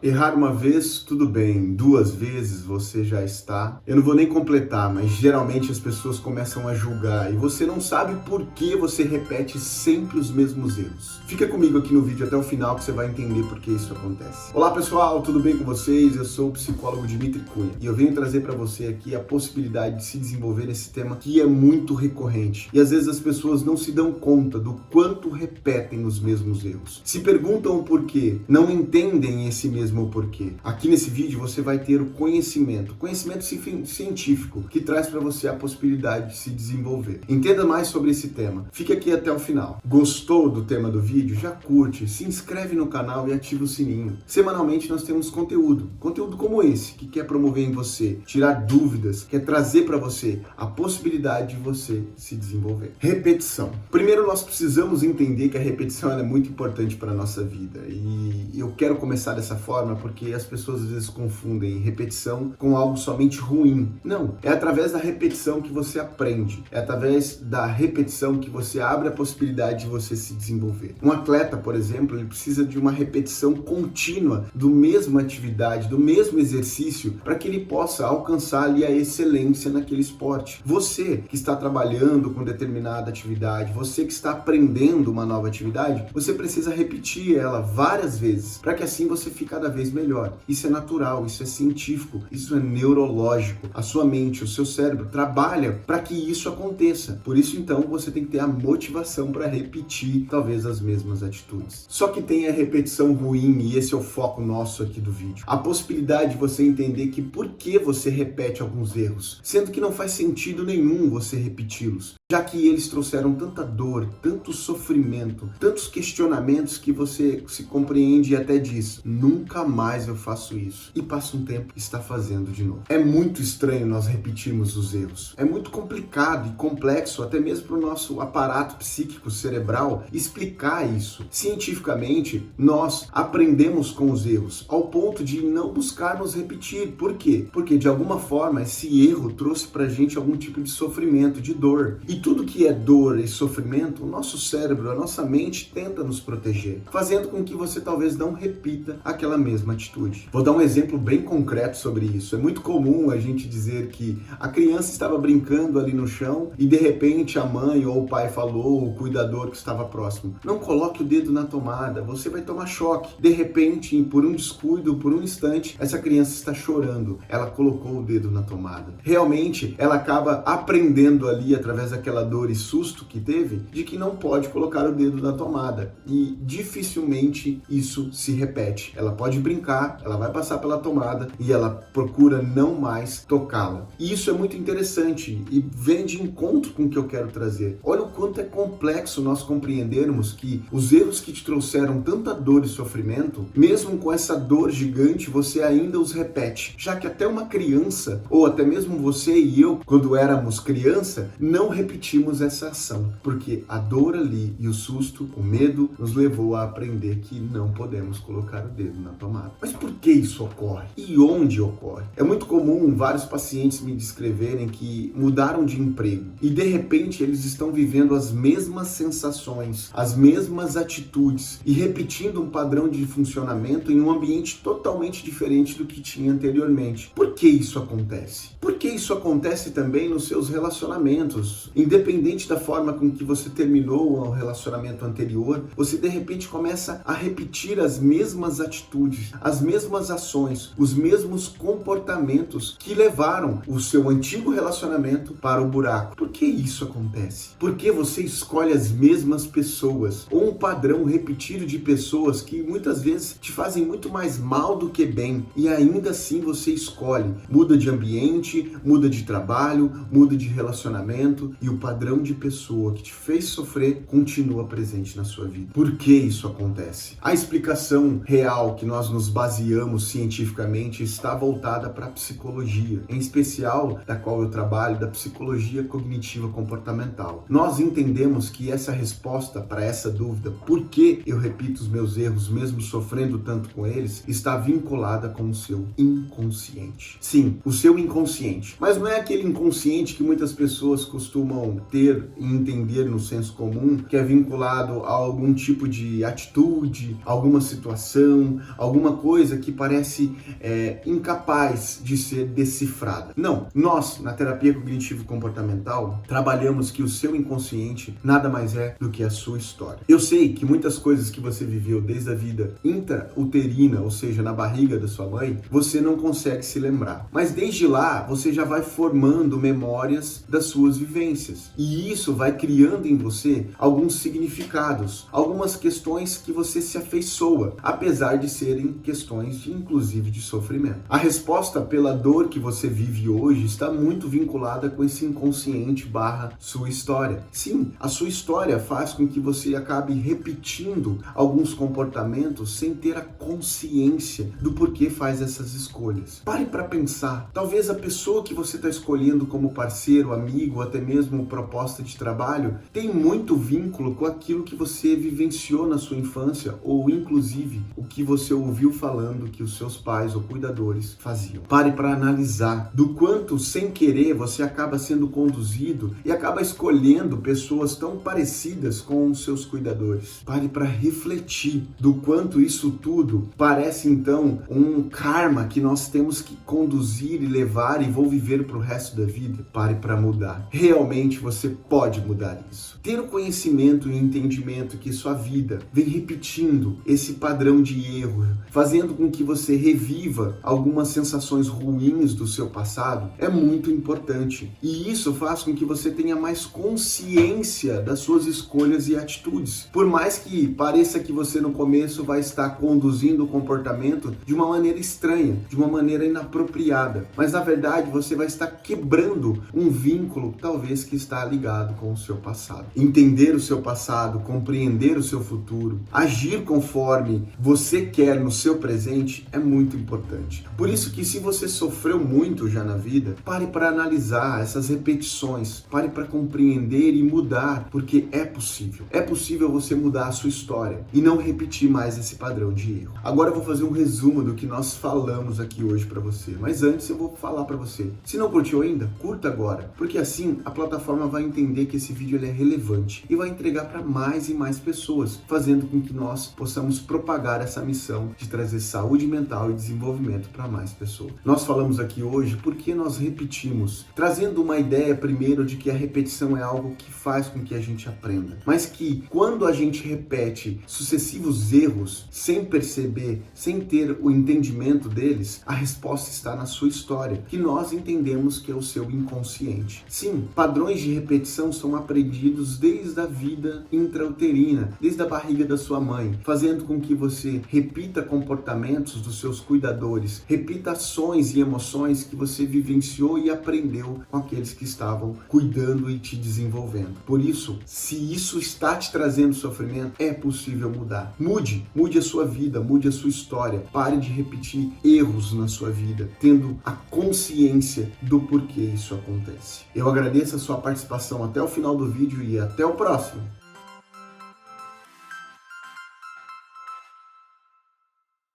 Errar uma vez, tudo bem. Duas vezes você já está. Eu não vou nem completar, mas geralmente as pessoas começam a julgar e você não sabe por que você repete sempre os mesmos erros. Fica comigo aqui no vídeo até o final que você vai entender por que isso acontece. Olá pessoal, tudo bem com vocês? Eu sou o psicólogo Dmitry Cunha e eu venho trazer para você aqui a possibilidade de se desenvolver nesse tema que é muito recorrente e às vezes as pessoas não se dão conta do quanto repetem os mesmos erros. Se perguntam o porquê, não entendem esse mesmo porquê. Aqui nesse vídeo você vai ter o conhecimento científico que traz para você a possibilidade de se desenvolver. Entenda mais sobre esse tema. Fique aqui até o final. Gostou do tema do vídeo? Já curte, se inscreve no canal e ativa o sininho. Semanalmente nós temos conteúdo como esse, que quer promover em você, tirar dúvidas, quer trazer para você a possibilidade de você se desenvolver. Repetição. Primeiro nós precisamos entender que a repetição é muito importante para a nossa vida e eu quero começar dessa forma porque as pessoas às vezes confundem repetição com algo somente ruim. Não, é através da repetição que você aprende, é através da repetição que você abre a possibilidade de você se desenvolver. Um atleta, por exemplo, ele precisa de uma repetição contínua do mesma atividade, do mesmo exercício, para que ele possa alcançar ali a excelência naquele esporte. Você que está trabalhando com determinada atividade, você que está aprendendo uma nova atividade, você precisa repetir ela várias vezes, para que assim você fique cada vez melhor. Isso é natural, isso é científico, isso é neurológico. A sua mente, o seu cérebro trabalha para que isso aconteça. Por isso, então, você tem que ter a motivação para repetir talvez as mesmas atitudes. Só que tem a repetição ruim e esse é o foco nosso aqui do vídeo. A possibilidade de você entender que por que você repete alguns erros, sendo que não faz sentido nenhum você repeti-los, já que eles trouxeram tanta dor, tanto sofrimento, tantos questionamentos que você se compreende e até diz: nunca mais eu faço isso. E passa um tempo e está fazendo de novo. É muito estranho nós repetirmos os erros. É muito complicado e complexo, até mesmo para o nosso aparato psíquico cerebral, explicar isso. Cientificamente, nós aprendemos com os erros, ao ponto de não buscarmos repetir. Por quê? Porque de alguma forma esse erro trouxe para a gente algum tipo de sofrimento, de dor. E tudo que é dor e sofrimento, o nosso cérebro, a nossa mente tenta nos proteger, fazendo com que você talvez não repita aquela mesma atitude. Vou dar um exemplo bem concreto sobre isso. É muito comum a gente dizer que a criança estava brincando ali no chão e de repente a mãe ou o pai falou, o cuidador que estava próximo: não coloque o dedo na tomada, você vai tomar choque. De repente, por um descuido, por um instante, essa criança está chorando. Ela colocou o dedo na tomada. Realmente, ela acaba aprendendo ali, através daquela dor e susto que teve, de que não pode colocar o dedo na tomada. E dificilmente isso se repete. Ela pode brincar, ela vai passar pela tomada e ela procura não mais tocá-la. E isso é muito interessante e vem de encontro com o que eu quero trazer. Olha o quanto é complexo nós compreendermos que os erros que te trouxeram tanta dor e sofrimento, mesmo com essa dor gigante, você ainda os repete. Já que até uma criança, ou até mesmo você e eu, quando éramos criança, não repetimos essa ação. Porque a dor ali e o susto, o medo, nos levou a aprender que não podemos colocar o dedo na tomada. Mas por que isso ocorre? E onde ocorre? É muito comum vários pacientes me descreverem que mudaram de emprego e de repente eles estão vivendo as mesmas sensações, as mesmas atitudes e repetindo um padrão de funcionamento em um ambiente totalmente diferente do que tinha anteriormente. Por que isso acontece? Porque isso acontece também nos seus relacionamentos. Independente da forma com que você terminou o relacionamento anterior, você de repente começa a repetir as mesmas atitudes, as mesmas ações, os mesmos comportamentos que levaram o seu antigo relacionamento para o buraco. Por que isso acontece? Porque você escolhe as mesmas pessoas ou um padrão repetido de pessoas que muitas vezes te fazem muito mais mal do que bem e ainda assim você escolhe. Muda de ambiente, muda de trabalho, muda de relacionamento e o padrão de pessoa que te fez sofrer continua presente na sua vida. Por que isso acontece? A explicação real que nós nos baseamos cientificamente está voltada para a psicologia, em especial da qual eu trabalho, da psicologia cognitiva comportamental. Nós entendemos que essa resposta para essa dúvida, por que eu repito os meus erros mesmo sofrendo tanto com eles, está vinculada com o seu inconsciente. Sim, o seu inconsciente. Mas não é aquele inconsciente que muitas pessoas costumam ter e entender no senso comum, que é vinculado a algum tipo de atitude, alguma situação, alguma coisa que parece incapaz de ser decifrada. Não, nós, na terapia cognitivo-comportamental, trabalhamos que o seu inconsciente nada mais é do que a sua história. Eu sei que muitas coisas que você viveu desde a vida intrauterina, ou seja, na barriga da sua mãe, você não consegue se lembrar. Mas desde lá, você já vai formando memórias das suas vivências. E isso vai criando em você alguns significados, algumas questões que você se afeiçoa, apesar de serem questões inclusive de sofrimento. A resposta pela dor que você vive hoje está muito vinculada com esse inconsciente barra sua história. Sim, a sua história faz com que você acabe repetindo alguns comportamentos sem ter a consciência do porquê faz essas escolhas. Pare para pensar. Talvez a pessoa que você está escolhendo como parceiro, amigo, ou até mesmo proposta de trabalho, tem muito vínculo com aquilo que você vivenciou na sua infância ou inclusive o que você ouviu falando que os seus pais ou cuidadores faziam. Pare para analisar do quanto, sem querer, você acaba sendo conduzido e acaba escolhendo pessoas tão parecidas com os seus cuidadores. Pare para refletir do quanto isso tudo parece então um karma que nós temos que conduzir e levar e vou viver para o resto da vida. Pare para mudar. Realmente você pode mudar isso. Ter o conhecimento e entendimento que sua vida vem repetindo esse padrão de erro, fazendo com que você reviva algumas sensações ruins do seu passado, é muito importante. E isso faz com que você tenha mais consciência das suas escolhas e atitudes. Por mais que pareça que você no começo vai estar conduzindo o comportamento de uma maneira estranha, de uma maneira inapropriada, mas na verdade você vai estar quebrando um vínculo talvez que está ligado com o seu passado. Entender o seu passado, compreender o seu futuro, agir conforme você quer no seu presente é muito importante. Por isso que se você sofreu muito já na vida, pare para analisar essas repetições, pare para compreender e mudar, porque é possível. É possível você mudar a sua história e não repetir mais esse padrão de erro. Agora eu vou fazer um resumo do que nós falamos aqui hoje para você, mas antes eu vou falar para você. Se não curtiu ainda, curta agora, porque assim a plataforma vai entender que esse vídeo ele é relevante e vai entregar para mais e mais pessoas, fazendo com que nós possamos propagar essa missão de trazer saúde mental e desenvolvimento para mais pessoas. Nós falamos aqui hoje porque nós repetimos, trazendo uma ideia primeiro de que a repetição é algo que faz com que a gente aprenda, mas que quando a gente repete sucessivos erros sem perceber, sem ter o entendimento deles, a resposta está na sua história, que nós entendemos que é o seu inconsciente. Sim, padrões de repetição são aprendidos desde a vida intrauterina, desde a barriga da sua mãe, fazendo com que você repita comportamentos dos seus cuidadores, repita ações e emoções que você vivenciou e aprendeu com aqueles que estavam cuidando e te desenvolvendo. Por isso, se isso está te trazendo sofrimento, é possível mudar. Mude a sua vida, mude a sua história. Pare de repetir erros na sua vida, tendo a consciência do porquê isso acontece. Eu agradeço a sua participação até o final do vídeo e até o próximo.